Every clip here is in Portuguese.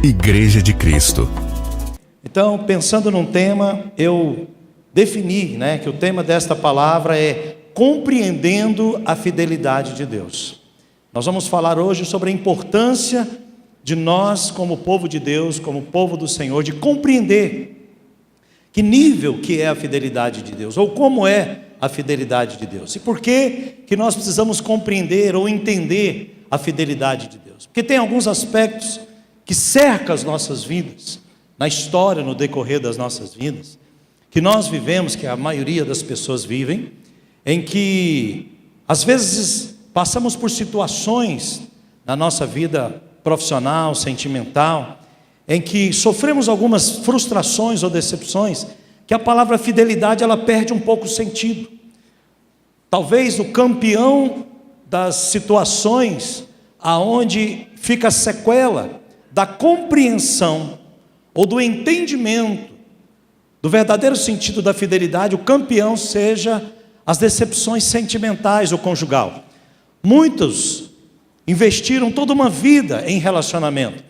Igreja de Cristo. Então, pensando num tema, eu defini, que o tema desta palavra é compreendendo a fidelidade de Deus. Nós vamos falar hoje sobre a importância de nós, como povo de Deus, como povo do Senhor, de compreender que nível que é a fidelidade de Deus, ou como é a fidelidade de Deus, e por que nós precisamos compreender ou entender a fidelidade de Deus. Porque tem alguns aspectos que cercam as nossas vidas, na história, no decorrer das nossas vidas, que nós vivemos, que a maioria das pessoas vivem, em que às vezes passamos por situações na nossa vida profissional, sentimental, em que sofremos algumas frustrações ou decepções, que a palavra fidelidade ela perde um pouco o sentido. Talvez o campeão das situações aonde fica a sequela da compreensão ou do entendimento do verdadeiro sentido da fidelidade, o campeão seja as decepções sentimentais ou conjugal. Muitos investiram toda uma vida em relacionamento,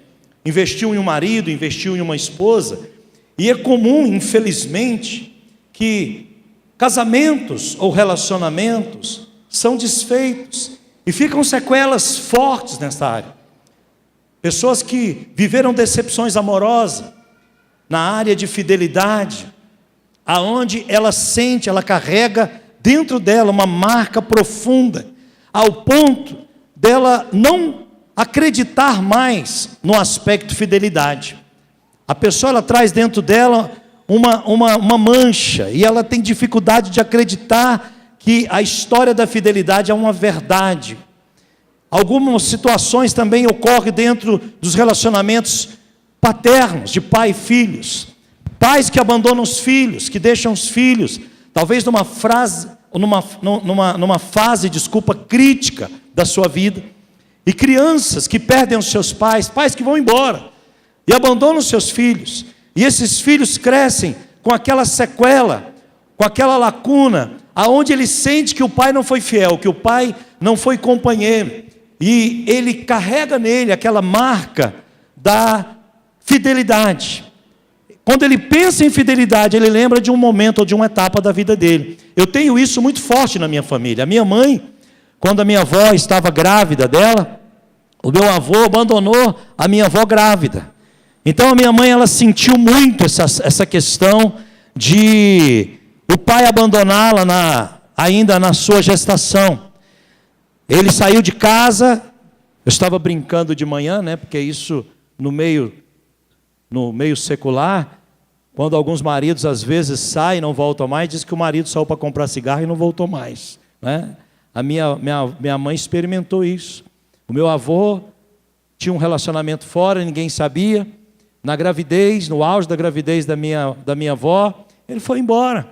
investiu em um marido, investiu em uma esposa, e é comum, infelizmente, que casamentos ou relacionamentos são desfeitos e ficam sequelas fortes nessa área. Pessoas que viveram decepções amorosas na área de fidelidade, aonde ela sente, ela carrega dentro dela uma marca profunda, ao ponto dela não acreditar mais no aspecto fidelidade. A pessoa ela traz dentro dela uma mancha, e ela tem dificuldade de acreditar que a história da fidelidade é uma verdade. Algumas situações também ocorrem dentro dos relacionamentos paternos, de pai e filhos. Pais que abandonam os filhos, que deixam os filhos, talvez numa fase crítica da sua vida. E crianças que perdem os seus pais, pais que vão embora e abandonam os seus filhos. E esses filhos crescem com aquela sequela, com aquela lacuna, aonde ele sente que o pai não foi fiel, que o pai não foi companheiro. E ele carrega nele aquela marca da fidelidade. Quando ele pensa em fidelidade, ele lembra de um momento ou de uma etapa da vida dele. Eu tenho isso muito forte na minha família. A minha mãe, quando a minha avó estava grávida dela, o meu avô abandonou a minha avó grávida. Então a minha mãe ela sentiu muito essa questão de o pai abandoná-la ainda na sua gestação. Ele saiu de casa, eu estava brincando de manhã, porque isso no meio secular, quando alguns maridos às vezes saem e não voltam mais, diz que o marido saiu para comprar cigarro e não voltou mais. A minha mãe experimentou isso. O meu avô tinha um relacionamento fora, ninguém sabia. Na gravidez, no auge da gravidez da minha avó, ele foi embora.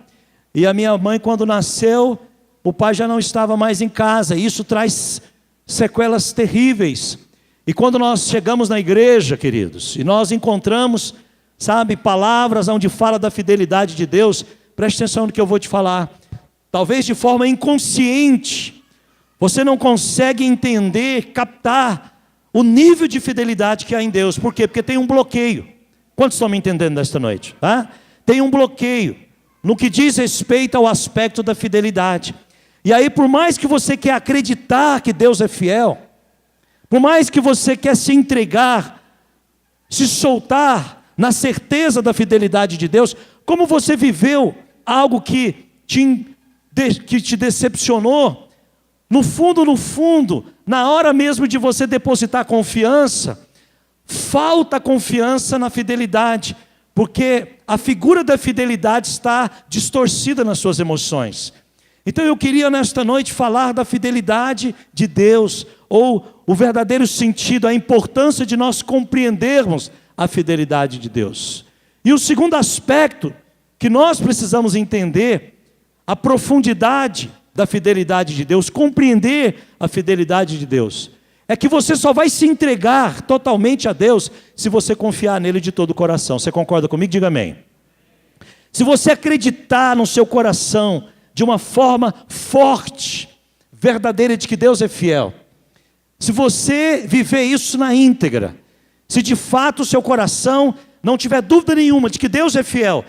E a minha mãe, quando nasceu, o pai já não estava mais em casa. Isso traz sequelas terríveis. E quando nós chegamos na igreja, queridos, e nós encontramos, palavras onde fala da fidelidade de Deus, preste atenção no que eu vou te falar. Talvez de forma inconsciente, você não consegue entender, captar o nível de fidelidade que há em Deus. Por quê? Porque tem um bloqueio. Quantos estão me entendendo nesta noite? Tem um bloqueio no que diz respeito ao aspecto da fidelidade. E aí, por mais que você quer acreditar que Deus é fiel, por mais que você quer se entregar, se soltar na certeza da fidelidade de Deus, como você viveu algo que te decepcionou, no fundo, na hora mesmo de você depositar confiança, falta confiança na fidelidade, porque a figura da fidelidade está distorcida nas suas emoções. Então eu queria nesta noite falar da fidelidade de Deus, ou o verdadeiro sentido, a importância de nós compreendermos a fidelidade de Deus. E o segundo aspecto que nós precisamos entender, a profundidade da fidelidade de Deus, compreender a fidelidade de Deus, é que você só vai se entregar totalmente a Deus se você confiar nele de todo o coração. Você concorda comigo? Diga amém. Se você acreditar no seu coração de uma forma forte, verdadeira, de que Deus é fiel, se você viver isso na íntegra, se de fato o seu coração não tiver dúvida nenhuma de que Deus é fiel,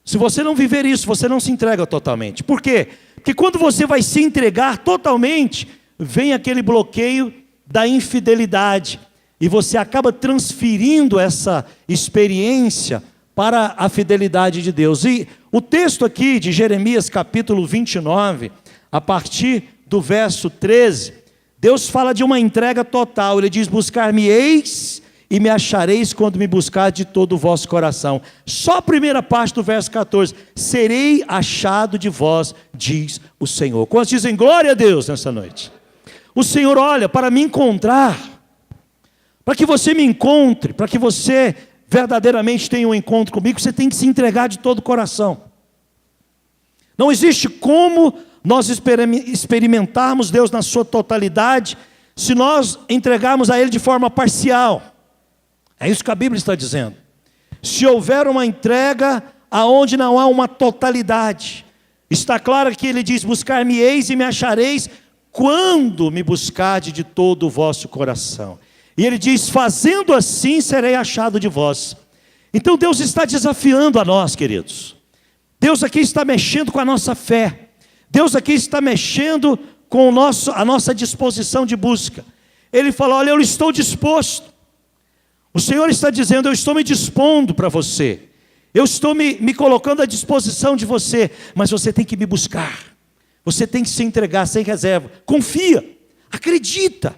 se você não viver isso, você não se entrega totalmente. Por quê? Porque quando você vai se entregar totalmente, vem aquele bloqueio da infidelidade, e você acaba transferindo essa experiência para a fidelidade de Deus. E o texto aqui de Jeremias capítulo 29, a partir do verso 13, Deus fala de uma entrega total. Ele diz: buscar-me-eis e me achareis quando me buscar de todo o vosso coração. Só a primeira parte do verso 14: serei achado de vós, diz o Senhor. Quantos dizem glória a Deus nessa noite? O Senhor olha para me encontrar, para que você me encontre, para que você verdadeiramente tenha um encontro comigo, você tem que se entregar de todo o coração. Não existe como nós experimentarmos Deus na sua totalidade, se nós entregarmos a Ele de forma parcial. É isso que a Bíblia está dizendo. Se houver uma entrega aonde não há uma totalidade, está claro que Ele diz: buscar-me-eis e me achareis quando me buscardes de todo o vosso coração. E Ele diz: fazendo assim serei achado de vós. Então Deus está desafiando a nós, queridos. Deus aqui está mexendo com a nossa fé. Deus aqui está mexendo com a nossa disposição de busca. Ele fala: olha, eu estou disposto. O Senhor está dizendo: eu estou me dispondo para você. Eu estou me colocando à disposição de você. Mas você tem que me buscar. Você tem que se entregar sem reserva. Confia, acredita.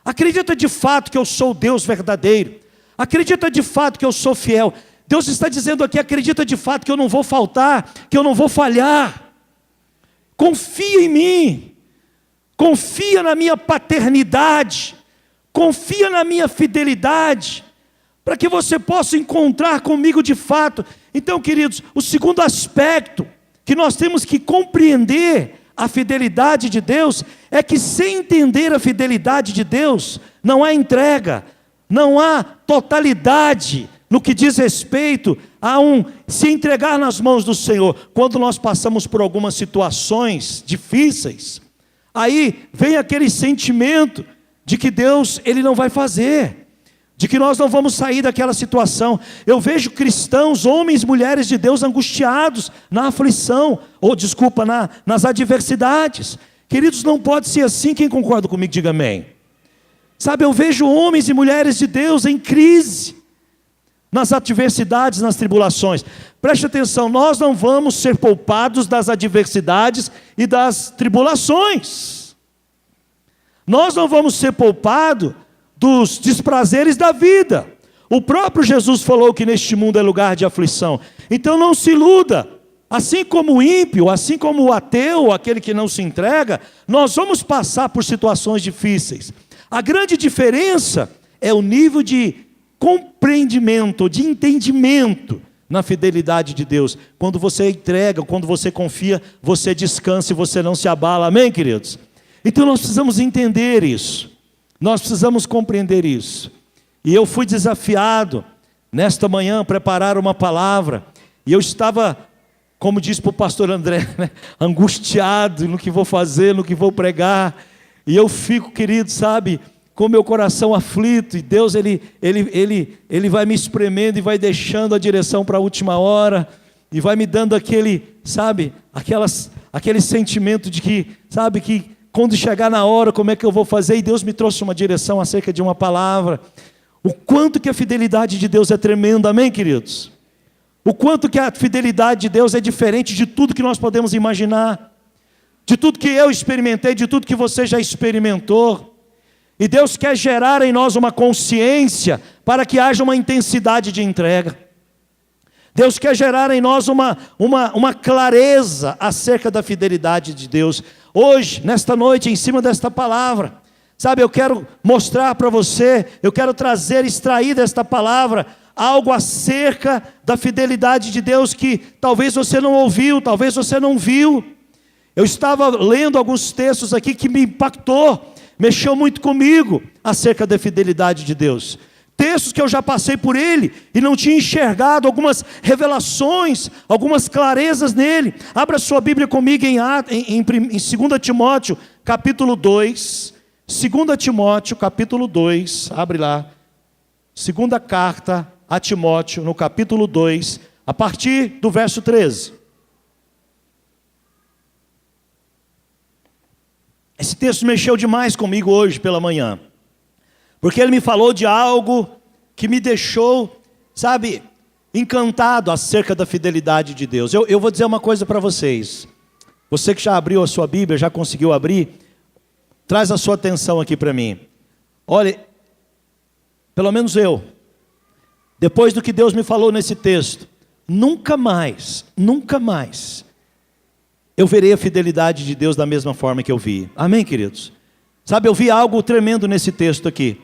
Acredita de fato que eu sou o Deus verdadeiro. Acredita de fato que eu sou fiel. Deus está dizendo aqui: acredita de fato que eu não vou faltar, que eu não vou falhar. Confia em mim. Confia na minha paternidade. Confia na minha fidelidade, para que você possa encontrar comigo de fato. Então, queridos, o segundo aspecto que nós temos que compreender a fidelidade de Deus é que, sem entender a fidelidade de Deus, não há entrega, não há totalidade no que diz respeito a se entregar nas mãos do Senhor. Quando nós passamos por algumas situações difíceis, aí vem aquele sentimento de que Deus, Ele não vai fazer, de que nós não vamos sair daquela situação. Eu vejo cristãos, homens e mulheres de Deus, angustiados na aflição, nas adversidades. Queridos, não pode ser assim. Quem concorda comigo, diga amém. Sabe, eu vejo homens e mulheres de Deus em crise, nas adversidades, nas tribulações. Preste atenção, nós não vamos ser poupados das adversidades e das tribulações. Nós não vamos ser poupados dos desprazeres da vida. O próprio Jesus falou que neste mundo é lugar de aflição. Então não se iluda. Assim como o ímpio, assim como o ateu, aquele que não se entrega, nós vamos passar por situações difíceis. A grande diferença é o nível de compreendimento, de entendimento na fidelidade de Deus. Quando você entrega, quando você confia, você descansa e você não se abala. Amém, queridos? Então nós precisamos entender isso, nós precisamos compreender isso. E eu fui desafiado nesta manhã a preparar uma palavra, e eu estava, como disse para o pastor André, angustiado no que vou fazer, no que vou pregar, e eu fico, querido, sabe, com meu coração aflito, e Deus ele vai me espremendo e vai deixando a direção para a última hora, e vai me dando aquele sentimento de que, sabe, que quando chegar na hora, como é que eu vou fazer? E Deus me trouxe uma direção acerca de uma palavra. O quanto que a fidelidade de Deus é tremenda, amém, queridos? O quanto que a fidelidade de Deus é diferente de tudo que nós podemos imaginar, de tudo que eu experimentei, de tudo que você já experimentou. E Deus quer gerar em nós uma consciência para que haja uma intensidade de entrega. Deus quer gerar em nós uma clareza acerca da fidelidade de Deus. Hoje, nesta noite, em cima desta palavra, sabe, eu quero mostrar para você, eu quero extrair desta palavra, algo acerca da fidelidade de Deus que talvez você não ouviu, talvez você não viu. Eu estava lendo alguns textos aqui que me impactou, mexeu muito comigo, acerca da fidelidade de Deus. Textos que eu já passei por ele e não tinha enxergado algumas revelações, algumas clarezas nele. Abra sua Bíblia comigo em 2 Timóteo, capítulo 2. 2 Timóteo, capítulo 2, abre lá. Segunda carta a Timóteo, no capítulo 2, a partir do verso 13. Esse texto mexeu demais comigo hoje pela manhã, porque ele me falou de algo que me deixou, sabe, encantado acerca da fidelidade de Deus. Eu vou dizer uma coisa para vocês. Você que já abriu a sua Bíblia, já conseguiu abrir, traz a sua atenção aqui para mim. Olha, pelo menos eu, depois do que Deus me falou nesse texto, nunca mais eu verei a fidelidade de Deus da mesma forma que eu vi. Amém, queridos? Sabe, eu vi algo tremendo nesse texto aqui.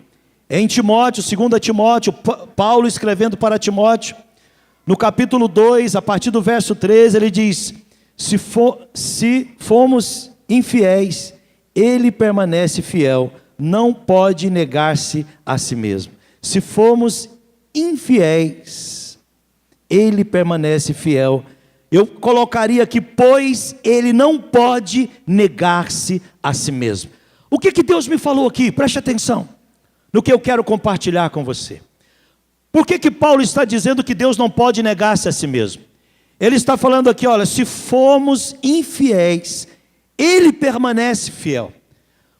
É em Timóteo, 2 Timóteo, Paulo escrevendo para Timóteo, no capítulo 2, a partir do verso 13, ele diz: se fomos infiéis, ele permanece fiel, não pode negar-se a si mesmo. Se fomos infiéis, ele permanece fiel. Eu colocaria aqui, pois ele não pode negar-se a si mesmo. O que Deus me falou aqui? Preste atenção no que eu quero compartilhar com você. Por que Paulo está dizendo que Deus não pode negar-se a si mesmo? Ele está falando aqui, olha, se formos infiéis, ele permanece fiel.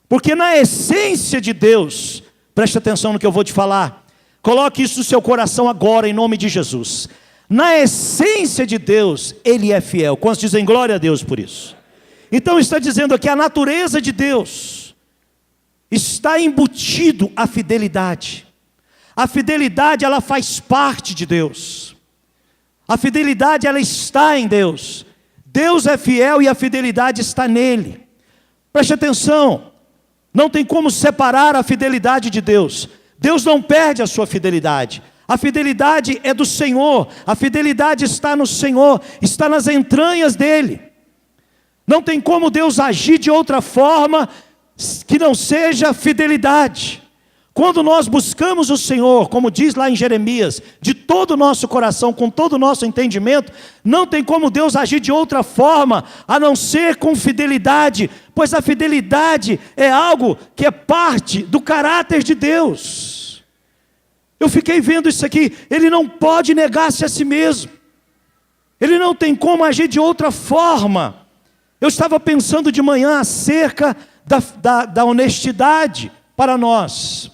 Porque na essência de Deus, preste atenção no que eu vou te falar, coloque isso no seu coração agora, em nome de Jesus. Na essência de Deus, ele é fiel. Quantos dizem glória a Deus por isso? Então está dizendo aqui, a natureza de Deus está embutido a fidelidade. A fidelidade, ela faz parte de Deus. A fidelidade, ela está em Deus. Deus é fiel e a fidelidade está nele. Preste atenção, não tem como separar a fidelidade de Deus. Deus não perde a sua fidelidade. A fidelidade é do Senhor, a fidelidade está no Senhor, está nas entranhas dele. Não tem como Deus agir de outra forma que não seja fidelidade. Quando nós buscamos o Senhor, como diz lá em Jeremias, de todo o nosso coração, com todo o nosso entendimento, não tem como Deus agir de outra forma, a não ser com fidelidade, pois a fidelidade é algo que é parte do caráter de Deus. Eu fiquei vendo isso aqui, ele não pode negar-se a si mesmo, ele não tem como agir de outra forma. Eu estava pensando de manhã acerca da honestidade para nós,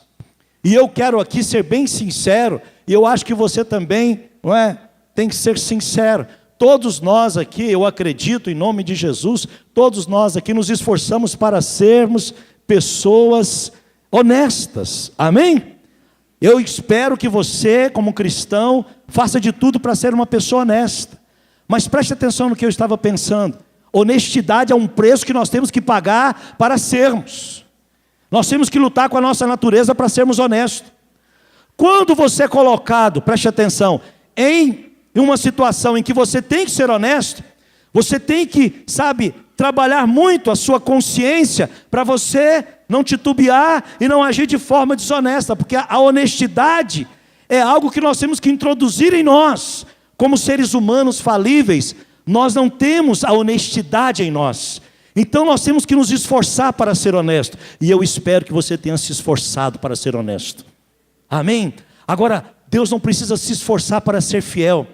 e eu quero aqui ser bem sincero, e eu acho que você também, não é? Tem que ser sincero. Todos nós aqui, eu acredito em nome de Jesus, todos nós aqui nos esforçamos para sermos pessoas honestas, amém? Eu espero que você, como cristão, faça de tudo para ser uma pessoa honesta. Mas preste atenção no que eu estava pensando. Honestidade é um preço que nós temos que pagar para sermos. Nós temos que lutar com a nossa natureza para sermos honestos. Quando você é colocado, preste atenção, em uma situação em que você tem que ser honesto, você tem que, sabe, trabalhar muito a sua consciência para você não titubear e não agir de forma desonesta, porque a honestidade é algo que nós temos que introduzir em nós. Como seres humanos falíveis, nós não temos a honestidade em nós. Então nós temos que nos esforçar para ser honesto. E eu espero que você tenha se esforçado para ser honesto. Amém? Agora, Deus não precisa se esforçar para ser fiel.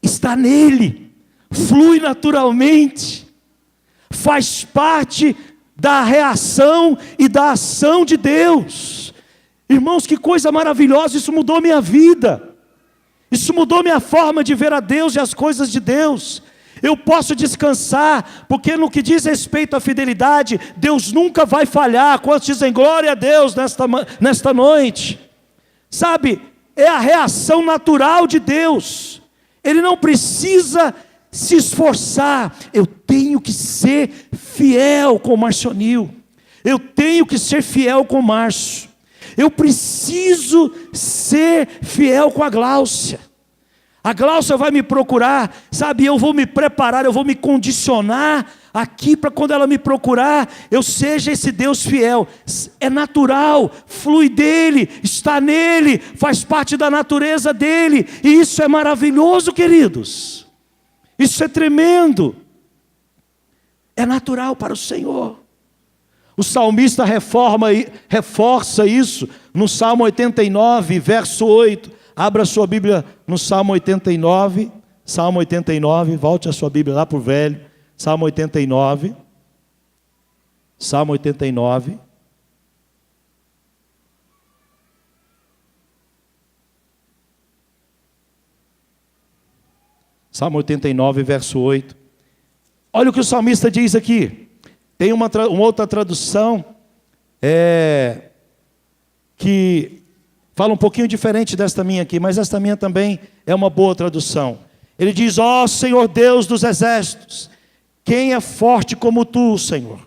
Está nele, flui naturalmente, faz parte da reação e da ação de Deus. Irmãos, que coisa maravilhosa, isso mudou minha vida. Isso mudou minha forma de ver a Deus e as coisas de Deus. Eu posso descansar, porque no que diz respeito à fidelidade, Deus nunca vai falhar. Quantos dizem glória a Deus nesta noite? Sabe, é a reação natural de Deus. Ele não precisa se esforçar. Eu tenho que ser fiel com o Marcionil. Eu tenho que ser fiel com o Márcio. Eu preciso ser fiel com a Gláucia. A Gláucia vai me procurar, sabe, eu vou me preparar, eu vou me condicionar aqui para quando ela me procurar, eu seja esse Deus fiel. É natural, flui dele, está nele, faz parte da natureza dele, e isso é maravilhoso, queridos. Isso é tremendo. É natural para o Senhor. O salmista reforça isso no Salmo 89, verso 8. Abra a sua Bíblia no Salmo 89. Salmo 89, volte a sua Bíblia lá para o velho. Salmo 89. Salmo 89. Salmo 89, verso 8. Olha o que o salmista diz aqui. Tem uma outra tradução que fala um pouquinho diferente desta minha aqui, mas esta minha também é uma boa tradução. Ele diz: ó Senhor Deus dos exércitos, quem é forte como tu, Senhor?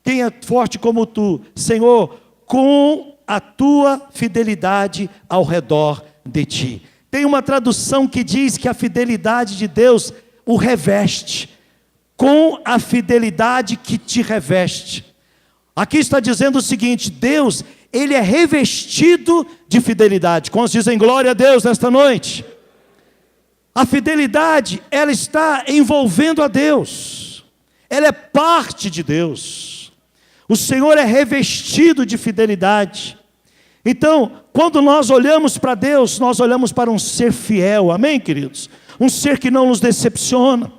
Quem é forte como tu, Senhor, com a tua fidelidade ao redor de ti. Tem uma tradução que diz que a fidelidade de Deus o reveste, com a fidelidade que te reveste. Aqui está dizendo o seguinte: Deus, Ele é revestido de fidelidade. Quantos dizem glória a Deus nesta noite? A fidelidade, ela está envolvendo a Deus, ela é parte de Deus. O Senhor é revestido de fidelidade. Então, quando nós olhamos para Deus, nós olhamos para um ser fiel, amém, queridos? Um ser que não nos decepciona,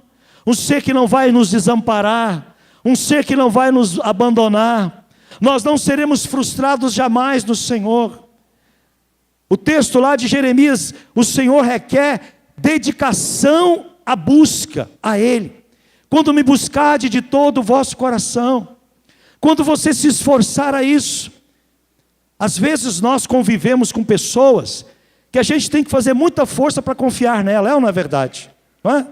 um ser que não vai nos desamparar, um ser que não vai nos abandonar. Nós não seremos frustrados jamais no Senhor. O texto lá de Jeremias, o Senhor requer dedicação à busca a Ele. Quando me buscarde de todo o vosso coração, quando você se esforçar a isso. Às vezes nós convivemos com pessoas que a gente tem que fazer muita força para confiar nela, é ou não é verdade? Não é?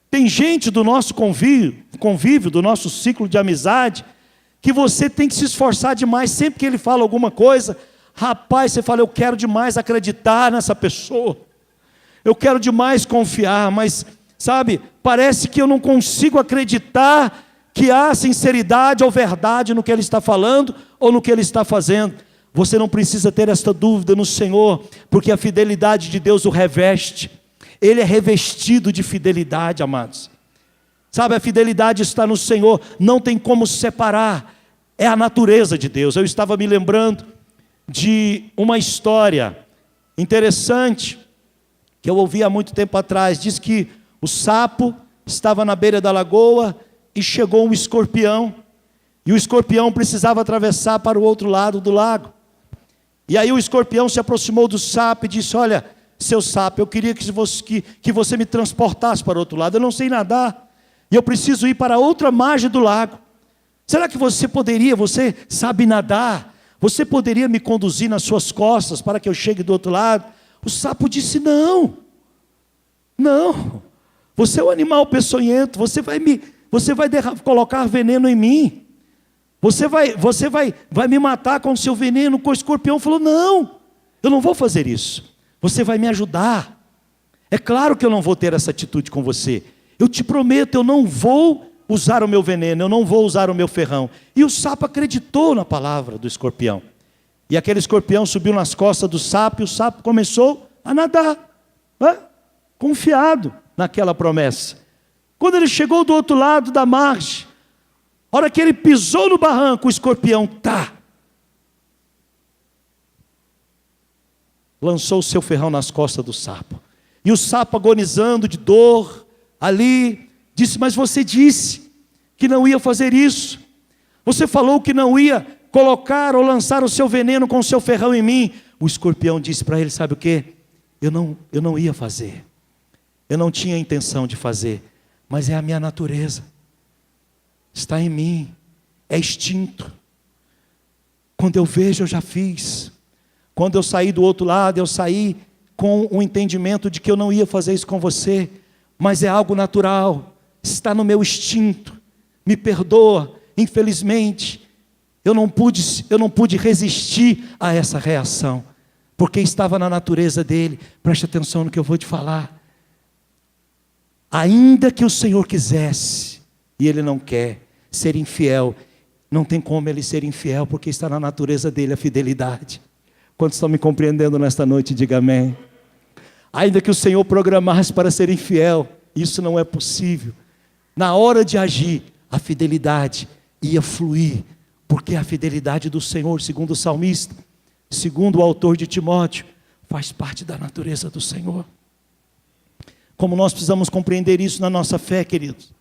Tem gente do nosso convívio, do nosso ciclo de amizade, que você tem que se esforçar demais. Sempre que ele fala alguma coisa, rapaz, você fala: eu quero demais acreditar nessa pessoa, eu quero demais confiar, mas sabe, parece que eu não consigo acreditar que há sinceridade ou verdade no que ele está falando ou no que ele está fazendo. Você não precisa ter esta dúvida no Senhor, porque a fidelidade de Deus o reveste. Ele é revestido de fidelidade, amados. Sabe, a fidelidade está no Senhor, não tem como separar, é a natureza de Deus. Eu estava me lembrando de uma história interessante, que eu ouvi há muito tempo atrás. Diz que o sapo estava na beira da lagoa e chegou um escorpião, e o escorpião precisava atravessar para o outro lado do lago. E aí o escorpião se aproximou do sapo e disse: olha, seu sapo, eu queria que você me transportasse para o outro lado. Eu não sei nadar, e eu preciso ir para a outra margem do lago. Será que você sabe nadar, você poderia me conduzir nas suas costas para que eu chegue do outro lado? O sapo disse: não, você é um animal peçonhento, você vai colocar veneno em mim. Você vai me matar com o seu veneno. O escorpião falou: não, eu não vou fazer isso. Você vai me ajudar. É claro que eu não vou ter essa atitude com você. Eu te prometo, eu não vou usar o meu veneno, eu não vou usar o meu ferrão. E o sapo acreditou na palavra do escorpião. E aquele escorpião subiu nas costas do sapo, e o sapo começou a nadar, confiado naquela promessa. Quando ele chegou do outro lado da margem, a hora que ele pisou no barranco, o escorpião lançou o seu ferrão nas costas do sapo. E o sapo, agonizando de dor ali, disse: mas você disse que não ia fazer isso. Você falou que não ia colocar ou lançar o seu veneno com o seu ferrão em mim. O escorpião disse para ele: sabe o quê? Eu não ia fazer. Eu não tinha intenção de fazer, mas é a minha natureza. Está em mim, é instinto. Quando eu vejo, eu já fiz. Quando eu saí do outro lado, eu saí com o entendimento de que eu não ia fazer isso com você, mas é algo natural, está no meu instinto. Me perdoa, infelizmente, eu não pude resistir a essa reação, porque estava na natureza dele. Preste atenção no que eu vou te falar. Ainda que o Senhor quisesse, e Ele não quer, ser infiel, não tem como Ele ser infiel, porque está na natureza dele a fidelidade. Quantos estão me compreendendo nesta noite? Diga amém. Ainda que o Senhor programasse para ser infiel, isso não é possível. Na hora de agir, a fidelidade ia fluir, Porque a fidelidade do Senhor, segundo o salmista, segundo o autor de Timóteo, faz parte da natureza do Senhor. Como nós precisamos compreender isso na nossa fé, queridos.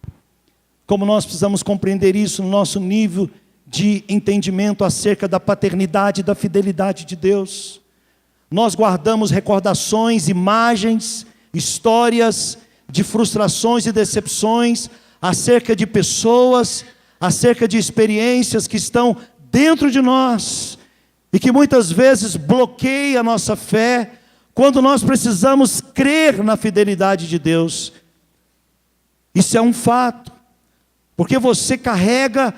Como nós precisamos compreender isso no nosso nível de entendimento acerca da paternidade e da fidelidade de Deus. Nós guardamos recordações, imagens, histórias de frustrações e decepções acerca de pessoas, acerca de experiências que estão dentro de nós e que muitas vezes bloqueiam a nossa fé quando nós precisamos crer na fidelidade de Deus. Isso é um fato, porque você carrega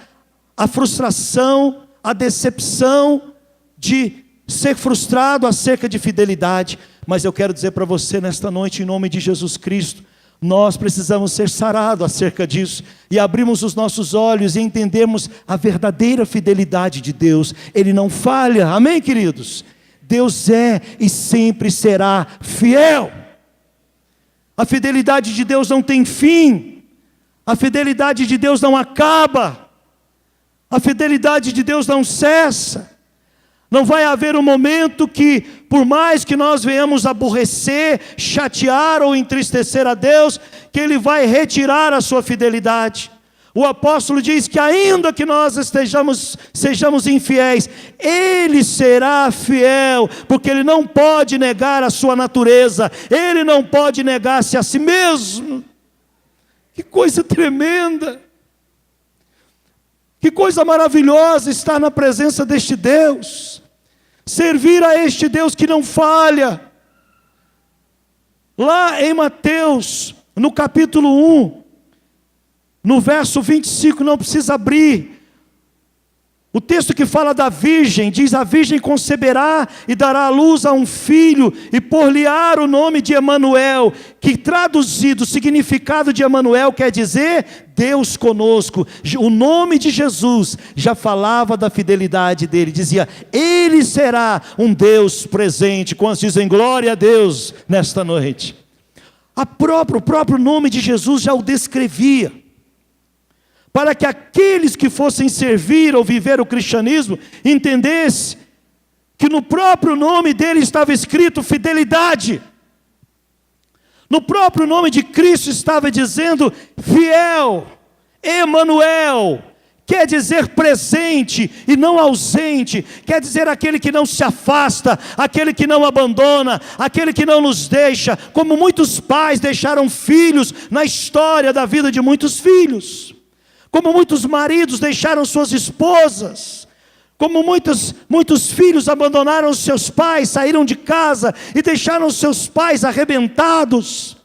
a frustração, a decepção de ser frustrado acerca de fidelidade. Mas eu quero dizer para você nesta noite, em nome de Jesus Cristo, nós precisamos ser sarados acerca disso e abrirmos os nossos olhos e entendermos a verdadeira fidelidade de Deus. Ele não falha, amém, queridos? Deus é e sempre será fiel. A fidelidade de Deus não tem fim. A fidelidade de Deus não acaba. A fidelidade de Deus não cessa. Não vai haver um momento que, por mais que nós venhamos aborrecer, chatear ou entristecer a Deus, que Ele vai retirar a sua fidelidade. O apóstolo diz que ainda que nós sejamos infiéis, Ele será fiel, porque Ele não pode negar a sua natureza, Ele não pode negar-se a si mesmo. Que coisa tremenda! Que coisa maravilhosa estar na presença deste Deus, servir a este Deus que não falha. Lá em Mateus, no capítulo 1, no verso 25, não precisa abrir. O texto que fala da virgem, diz: a virgem conceberá e dará à luz a um filho, e por-lhe-á o nome de Emanuel, que traduzido, o significado de Emanuel quer dizer Deus conosco. O nome de Jesus já falava da fidelidade dele, dizia: Ele será um Deus presente. Quantos dizem glória a Deus nesta noite? O próprio nome de Jesus já o descrevia, para que aqueles que fossem servir ou viver o cristianismo entendessem que no próprio nome dele estava escrito fidelidade. No próprio nome de Cristo estava dizendo fiel, Emanuel, quer dizer presente e não ausente, quer dizer aquele que não se afasta, aquele que não abandona, aquele que não nos deixa, como muitos pais deixaram filhos na história da vida de muitos filhos. Como muitos maridos deixaram suas esposas, como muitos filhos abandonaram seus pais, saíram de casa e deixaram seus pais arrebentados,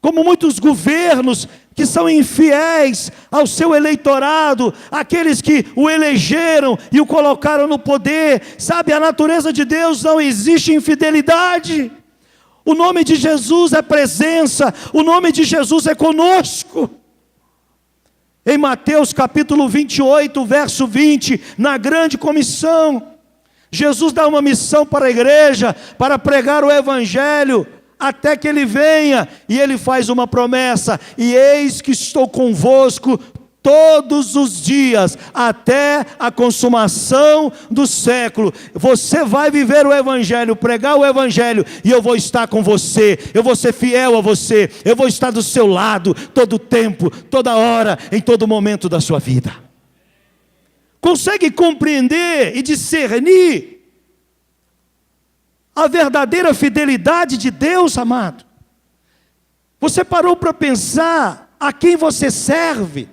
como muitos governos que são infiéis ao seu eleitorado, aqueles que o elegeram e o colocaram no poder. Sabe, a natureza de Deus não existe infidelidade. O nome de Jesus é presença, o nome de Jesus é conosco. Em Mateus capítulo 28, verso 20, na grande comissão, Jesus dá uma missão para a igreja, para pregar o evangelho, até que Ele venha, e Ele faz uma promessa: e eis que estou convosco todos os dias, até a consumação do século. Você vai viver o evangelho, pregar o evangelho, e eu vou estar com você, eu vou ser fiel a você, eu vou estar do seu lado, todo tempo, toda hora, em todo momento da sua vida. Consegue compreender e discernir a verdadeira fidelidade de Deus, amado? Você parou para pensar a quem você serve?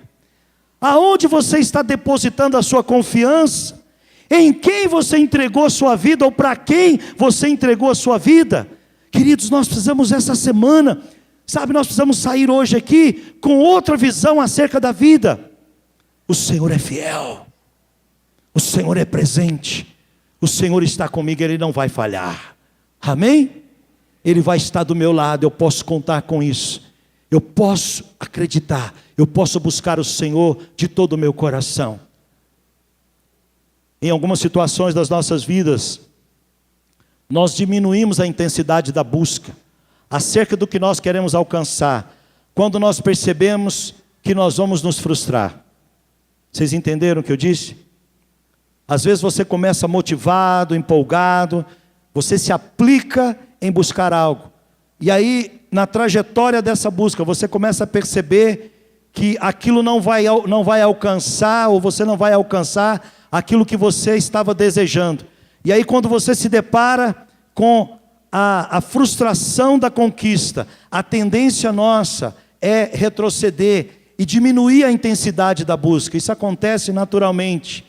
Aonde você está depositando a sua confiança? Em quem você entregou a sua vida, ou para quem você entregou a sua vida? Queridos, nós precisamos essa semana, sabe, nós precisamos sair hoje aqui com outra visão acerca da vida. O Senhor é fiel, o Senhor é presente, o Senhor está comigo, Ele não vai falhar, amém? Ele vai estar do meu lado, eu posso contar com isso. Eu posso acreditar, eu posso buscar o Senhor de todo o meu coração. Em algumas situações das nossas vidas, nós diminuímos a intensidade da busca acerca do que nós queremos alcançar, quando nós percebemos que nós vamos nos frustrar. Vocês entenderam o que eu disse? Às vezes você começa motivado, empolgado, você se aplica em buscar algo. E aí, na trajetória dessa busca, você começa a perceber que aquilo não vai alcançar, ou você não vai alcançar aquilo que você estava desejando. E aí, quando você se depara com a frustração da conquista, a tendência nossa é retroceder e diminuir a intensidade da busca. Isso acontece naturalmente.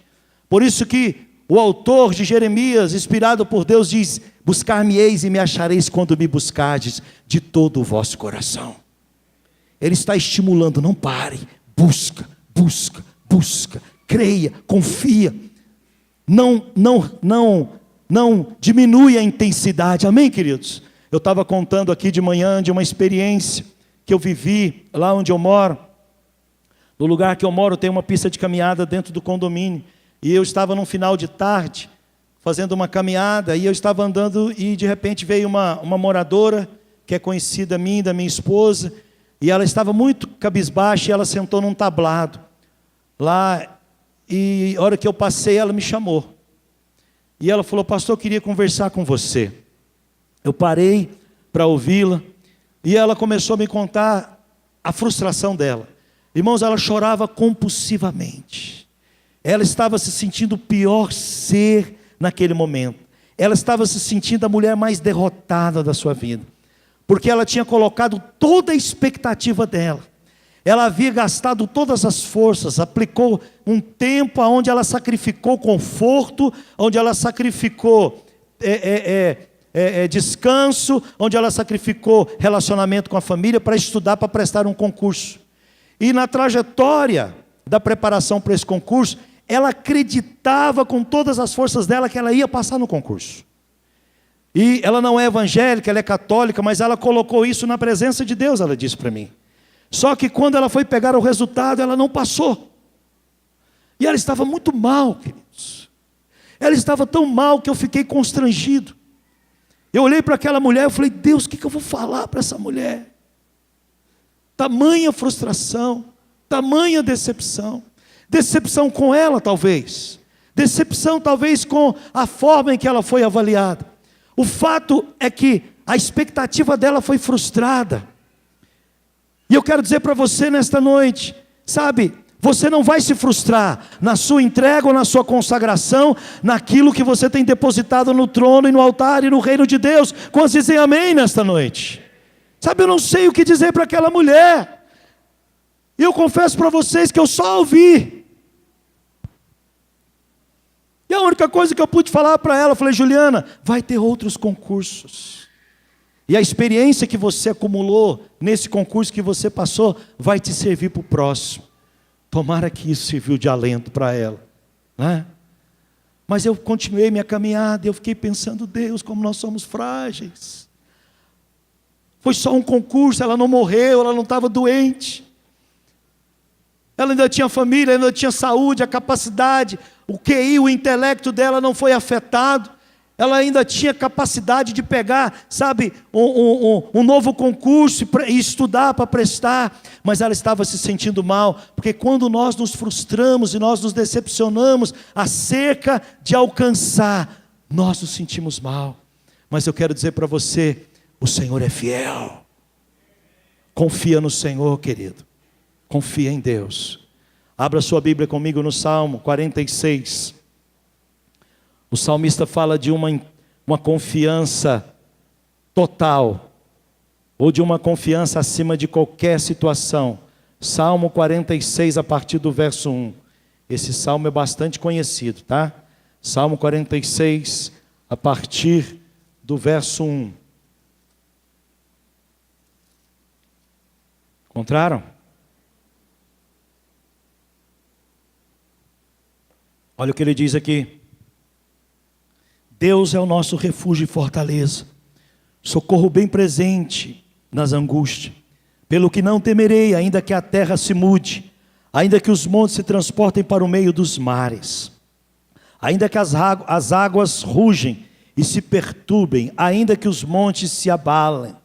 Por isso que o autor de Jeremias, inspirado por Deus, diz: buscar-me-eis e me achareis quando me buscardes de todo o vosso coração. Ele está estimulando: não pare, busca, busca, busca, creia, confia. Não diminui a intensidade. Amém, queridos? Eu estava contando aqui de manhã de uma experiência que eu vivi lá onde eu moro. No lugar que eu moro tem uma pista de caminhada dentro do condomínio. E eu estava num final de tarde, fazendo uma caminhada, e eu estava andando e de repente veio uma moradora, que é conhecida minha e da minha esposa, e ela estava muito cabisbaixa, e ela sentou num tablado lá, e a hora que eu passei, ela me chamou. E ela falou: pastor, eu queria conversar com você. Eu parei para ouvi-la, e ela começou a me contar a frustração dela. Irmãos, ela chorava compulsivamente. Ela estava se sentindo o pior ser naquele momento. Ela estava se sentindo a mulher mais derrotada da sua vida. Porque ela tinha colocado toda a expectativa dela. Ela havia gastado todas as forças, aplicou um tempo onde ela sacrificou conforto, onde ela sacrificou descanso, onde ela sacrificou relacionamento com a família para estudar, para prestar um concurso. E na trajetória da preparação para esse concurso, ela acreditava com todas as forças dela que ela ia passar no concurso. E ela não é evangélica, ela é católica, mas ela colocou isso na presença de Deus, ela disse para mim. Só que quando ela foi pegar o resultado, ela não passou. E ela estava muito mal, queridos. Ela estava tão mal que eu fiquei constrangido. Eu olhei para aquela mulher e falei: Deus, o que eu vou falar para essa mulher? Tamanha frustração, tamanha decepção. Decepção com ela, talvez. Decepção, talvez, com a forma em que ela foi avaliada. O fato é que a expectativa dela foi frustrada. E eu quero dizer para você nesta noite, sabe, você não vai se frustrar na sua entrega ou na sua consagração, naquilo que você tem depositado no trono e no altar e no reino de Deus. Quantos dizem amém nesta noite? Sabe, eu não sei o que dizer para aquela mulher. E eu confesso para vocês que eu só ouvi. E a única coisa que eu pude falar para ela, eu falei: Juliana, vai ter outros concursos. E a experiência que você acumulou nesse concurso que você passou, vai te servir para o próximo. Tomara que isso sirviu de alento para ela, né? Mas eu continuei minha caminhada e eu fiquei pensando: Deus, como nós somos frágeis. Foi só um concurso, ela não morreu, ela não estava doente. Ela ainda tinha família, ainda tinha saúde, a capacidade, o QI, o intelecto dela não foi afetado. Ela ainda tinha capacidade de pegar, sabe, um novo concurso e estudar para prestar. Mas ela estava se sentindo mal, porque quando nós nos frustramos e nós nos decepcionamos acerca de alcançar, nós nos sentimos mal. Mas eu quero dizer para você: o Senhor é fiel. Confia no Senhor, querido. Confia em Deus. Abra sua Bíblia comigo no Salmo 46. O salmista fala de uma confiança total, ou de uma confiança acima de qualquer situação. Salmo 46, a partir do verso 1. Esse salmo é bastante conhecido, tá? Salmo 46, a partir do verso 1. Encontraram? Olha o que ele diz aqui: Deus é o nosso refúgio e fortaleza, socorro bem presente nas angústias. Pelo que não temerei, ainda que a terra se mude, ainda que os montes se transportem para o meio dos mares, ainda que as águas rugem e se perturbem, ainda que os montes se abalem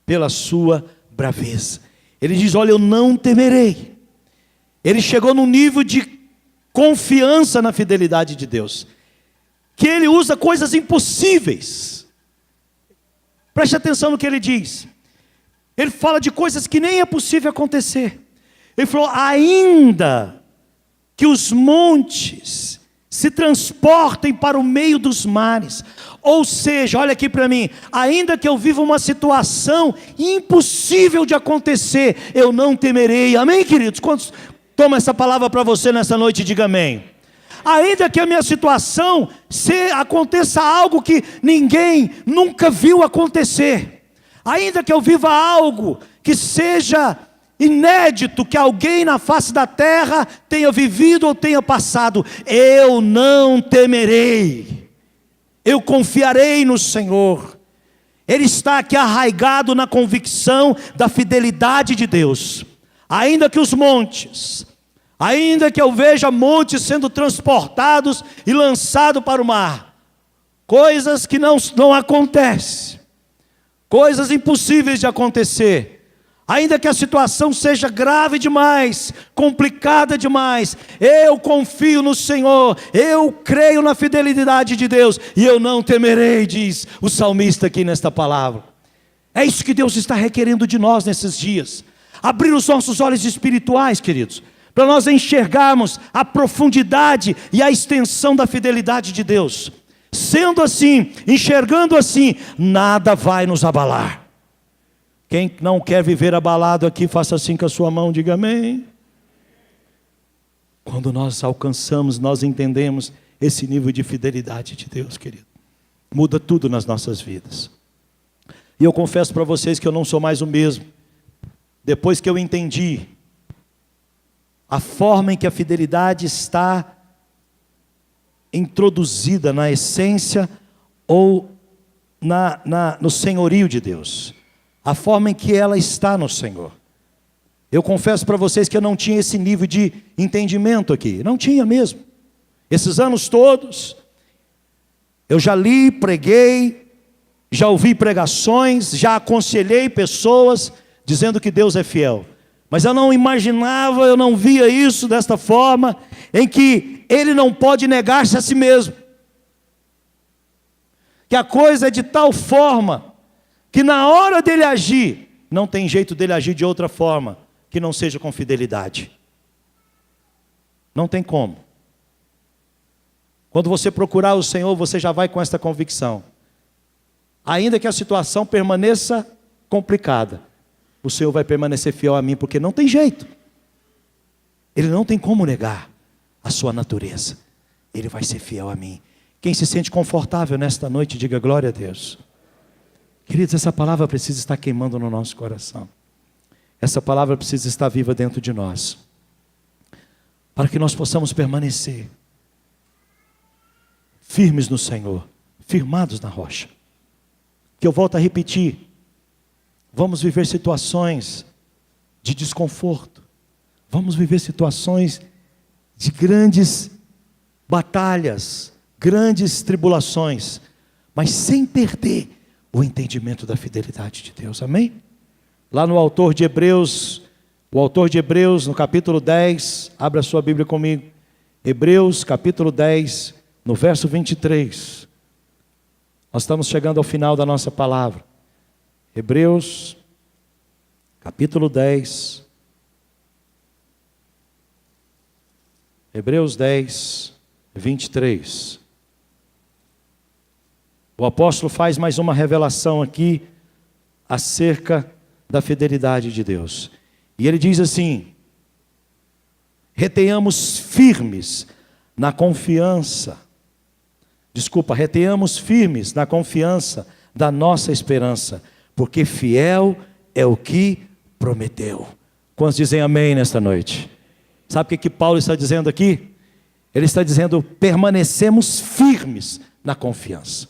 pela sua braveza. Ele diz: olha, eu não temerei. Ele chegou num nível de confiança na fidelidade de Deus, que Ele usa coisas impossíveis. Preste atenção no que Ele diz. Ele fala de coisas que nem é possível acontecer. Ele falou, ainda que os montes se transportem para o meio dos mares. Ou seja, olha aqui para mim, ainda que eu viva uma situação impossível de acontecer, eu não temerei. Amém, queridos? Quantos tomam essa palavra para você nessa noite? Diga amém. Ainda que a minha situação aconteça algo que ninguém nunca viu acontecer, ainda que eu viva algo que seja inédito, que alguém na face da terra tenha vivido ou tenha passado, eu não temerei, eu confiarei no Senhor. Ele está aqui arraigado na convicção da fidelidade de Deus. Ainda que os montes, ainda que eu veja montes sendo transportados e lançados para o mar, coisas que não acontecem, coisas impossíveis de acontecer, ainda que a situação seja grave demais, complicada demais, eu confio no Senhor, eu creio na fidelidade de Deus, e eu não temerei, diz o salmista aqui nesta palavra. É isso que Deus está requerendo de nós nesses dias, abrir os nossos olhos espirituais, queridos, para nós enxergarmos a profundidade e a extensão da fidelidade de Deus. Sendo assim, enxergando assim, nada vai nos abalar. Quem não quer viver abalado aqui, faça assim com a sua mão, diga amém. Quando nós alcançamos, nós entendemos esse nível de fidelidade de Deus, querido, muda tudo nas nossas vidas. E eu confesso para vocês que eu não sou mais o mesmo, depois que eu entendi a forma em que a fidelidade está introduzida na essência ou no senhorio de Deus, a forma em que ela está no Senhor. Eu confesso para vocês que eu não tinha esse nível de entendimento aqui, não tinha mesmo. Esses anos todos, eu já li, preguei, já ouvi pregações, já aconselhei pessoas dizendo que Deus é fiel. Mas eu não imaginava, eu não via isso desta forma, em que Ele não pode negar-se a si mesmo. Que a coisa é de tal forma, que na hora dele agir, não tem jeito dele agir de outra forma, que não seja com fidelidade. Não tem como. Quando você procurar o Senhor, você já vai com esta convicção. Ainda que a situação permaneça complicada, o Senhor vai permanecer fiel a mim, porque não tem jeito. Ele não tem como negar a sua natureza. Ele vai ser fiel a mim. Quem se sente confortável nesta noite, diga glória a Deus. Queridos, essa palavra precisa estar queimando no nosso coração. Essa palavra precisa estar viva dentro de nós, para que nós possamos permanecer firmes no Senhor, firmados na rocha. Que eu volto a repetir, vamos viver situações de desconforto, vamos viver situações de grandes batalhas, grandes tribulações, mas sem perder o entendimento da fidelidade de Deus, amém? Lá no autor de Hebreus, no capítulo 10, abra sua Bíblia comigo, Hebreus capítulo 10, no verso 23, nós estamos chegando ao final da nossa palavra. Hebreus capítulo 10, Hebreus 10, 23. O apóstolo faz mais uma revelação aqui acerca da fidelidade de Deus. E ele diz assim: retenhamos firmes na confiança da nossa esperança, porque fiel é o que prometeu. Quantos dizem amém nesta noite? Sabe o que Paulo está dizendo aqui? Ele está dizendo, permanecemos firmes na confiança.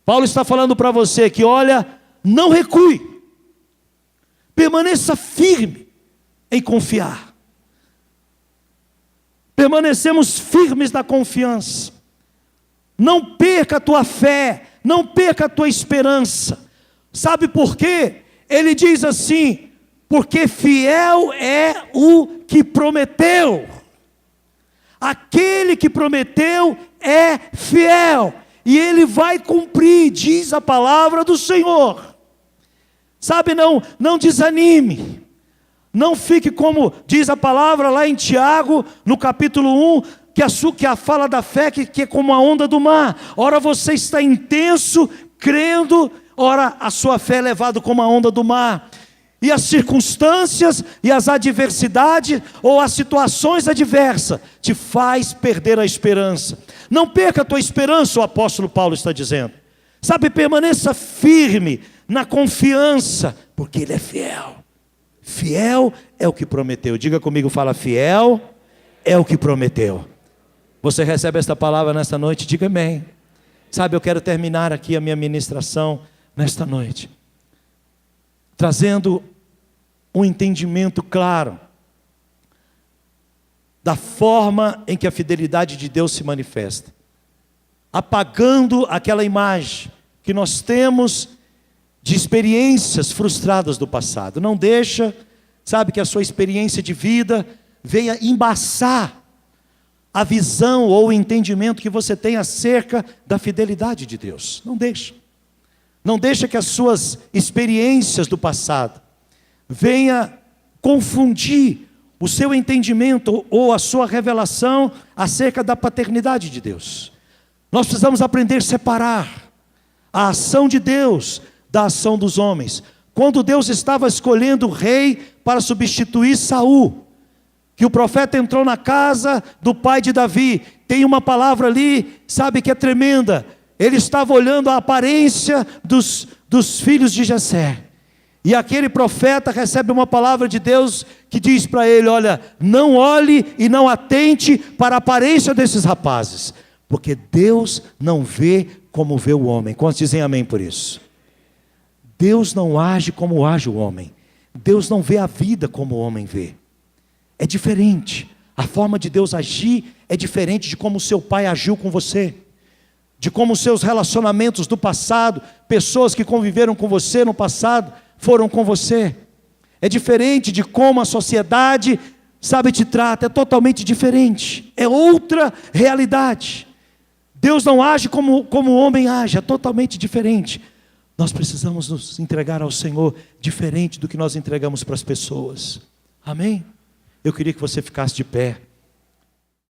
Paulo está falando para você que, olha, não recue, permaneça firme em confiar. Permanecemos firmes na confiança. Não perca a tua fé, não perca a tua esperança. Sabe por quê? Ele diz assim, porque fiel é o que prometeu. Aquele que prometeu é fiel, e Ele vai cumprir, diz a palavra do Senhor. Sabe, não desanime, não fique como diz a palavra lá em Tiago, no capítulo 1, que a fala da fé que é como a onda do mar. Ora você está intenso, crendo, ora a sua fé é levada como a onda do mar. E as circunstâncias e as adversidades ou as situações adversas te faz perder a esperança. Não perca a tua esperança, o apóstolo Paulo está dizendo. Sabe, permaneça firme na confiança, porque Ele é fiel. Fiel é o que prometeu. Diga comigo, fala, fiel é o que prometeu. Você recebe esta palavra nesta noite? Diga amém. Sabe, eu quero terminar aqui a minha ministração nesta noite, trazendo um entendimento claro da forma em que a fidelidade de Deus se manifesta, apagando aquela imagem que nós temos de experiências frustradas do passado. Não deixa, sabe, que a sua experiência de vida venha embaçar a visão ou o entendimento que você tem acerca da fidelidade de Deus. Não deixa. Não deixa que as suas experiências do passado venha confundir o seu entendimento ou a sua revelação acerca da paternidade de Deus. Nós precisamos aprender a separar a ação de Deus da ação dos homens. Quando Deus estava escolhendo o rei para substituir Saul, que o profeta entrou na casa do pai de Davi, tem uma palavra ali, sabe, que é tremenda. Ele estava olhando a aparência dos filhos de Jessé, e aquele profeta recebe uma palavra de Deus que diz para ele: olha, não olhe e não atente para a aparência desses rapazes, porque Deus não vê como vê o homem. Quantos dizem amém por isso? Deus não age como age o homem. Deus não vê a vida como o homem vê. É diferente. A forma de Deus agir é diferente de como o seu pai agiu com você, de como os seus relacionamentos do passado, pessoas que conviveram com você no passado, foram com você. É diferente de como a sociedade, sabe, te trata. É totalmente diferente. É outra realidade. Deus não age como o homem age. É totalmente diferente. Nós precisamos nos entregar ao Senhor diferente do que nós entregamos para as pessoas. Amém? Eu queria que você ficasse de pé.